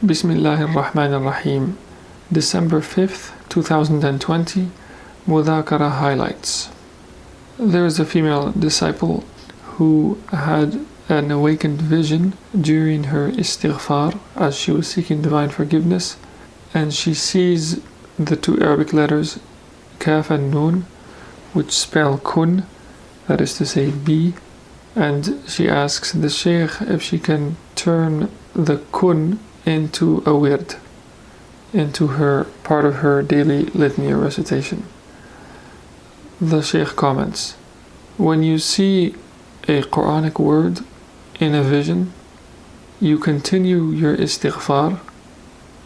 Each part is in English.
Bismillahir Rahmanir Rahim. December 5th, 2020. Mudhākara highlights. There is a female disciple who had an awakened vision during her istighfar as she was seeking divine forgiveness, and she sees the two Arabic letters Kaf and Nun, which spell kun, that is to say be, and she asks the Shaykh if she can turn the kun into a wird, into her part of her daily litany or recitation. The Shaykh comments, when you see a Quranic word in a vision, you continue your istighfar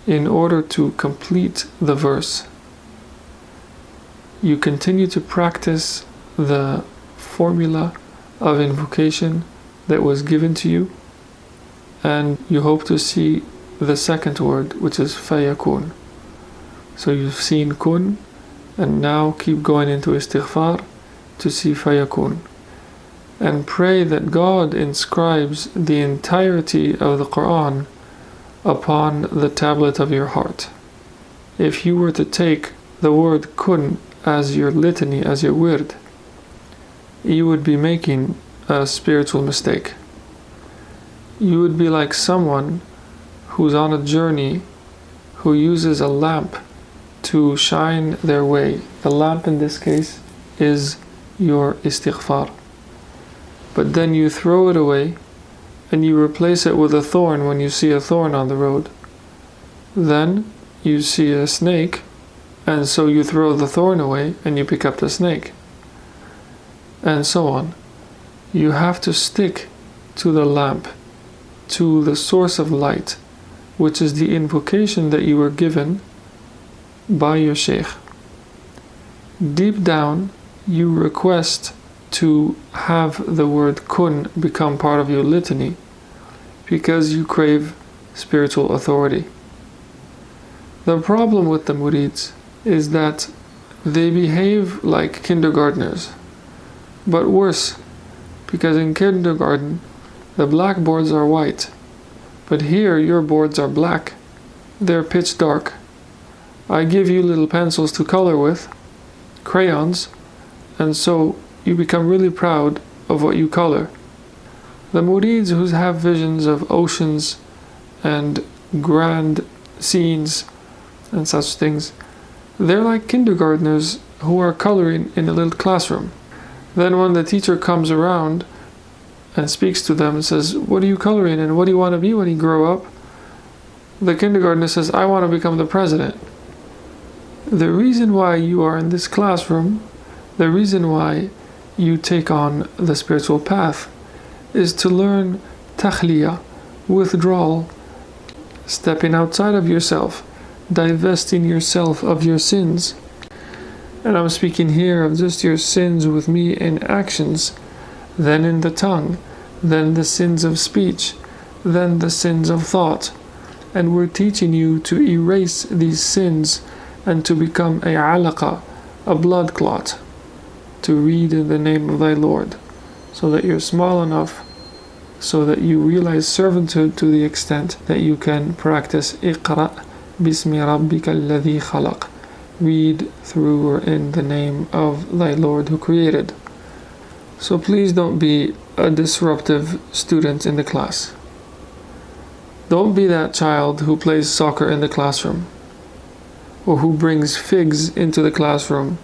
in order to complete the verse. You continue to practice the formula of invocation that was given to you, and you hope to see the second word, which is fayakun. So you've seen kun, and now keep going into istighfar to see fayakun. And pray that God inscribes the entirety of the Quran upon the tablet of your heart. If you were to take the word kun as your litany, as your wird, you would be making a spiritual mistake. You would be like someone who's on a journey, who uses a lamp to shine their way. The lamp in this case is your istighfar. But then you throw it away and you replace it with a thorn when you see a thorn on the road. Then you see a snake, and so you throw the thorn away and you pick up the snake. And so on. You have to stick to the lamp, to the source of light, which is the invocation that you were given by your Shaykh. Deep down, you request to have the word kun become part of your litany because you crave spiritual authority. The problem with the murids is that they behave like kindergartners, but worse, because in kindergarten the blackboards are white, but here your boards are black. They're pitch dark. I give you little pencils to color with, crayons, and so you become really proud of what you color. The murids who have visions of oceans and grand scenes and such things, they're like kindergartners who are coloring in a little classroom. Then when the teacher comes around and speaks to them and says, what are you coloring and what do you want to be when you grow up? The kindergartner says, I want to become the president. The reason why you are in this classroom, the reason why you take on the spiritual path, is to learn takhliya, withdrawal, stepping outside of yourself, divesting yourself of your sins. And I'm speaking here of just your sins with me in actions, then in the tongue, then the sins of speech, then the sins of thought. And we're teaching you to erase these sins and to become a alaqa, a blood clot, to read in the name of thy Lord, so that you're small enough so that you realize servanthood to the extent that you can practice iqra bismi rabbika alladhi khalaq, read through or in the name of thy Lord who created. So please don't be a disruptive student in the class. Don't be that child who plays soccer in the classroom, or who brings figs into the classroom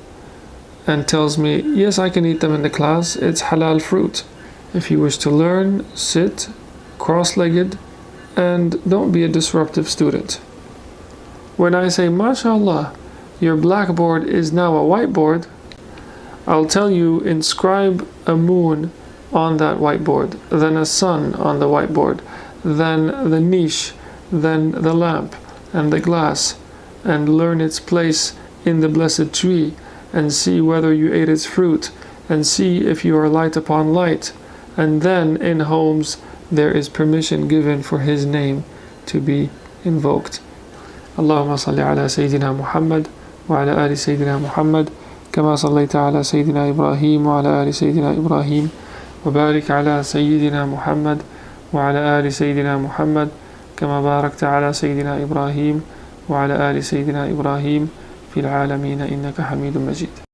and tells me, yes, I can eat them in the class, it's halal fruit. If you wish to learn, sit cross-legged and don't be a disruptive student. When I say, mashallah, your blackboard is now a whiteboard, I'll tell you, inscribe a moon on that whiteboard, then a sun on the whiteboard, then the niche, then the lamp and the glass, and learn its place in the blessed tree, and see whether you ate its fruit, and see if you are light upon light. And then in homes there is permission given for his name to be invoked. Allahumma salli ala Sayyidina Muhammad wa ala ali Sayyidina Muhammad كما صليت على سيدنا إبراهيم وعلى آل سيدنا إبراهيم وبارك على سيدنا محمد وعلى آل سيدنا محمد كما باركت على سيدنا إبراهيم وعلى آل سيدنا إبراهيم في العالمين إنك حميد مجيد.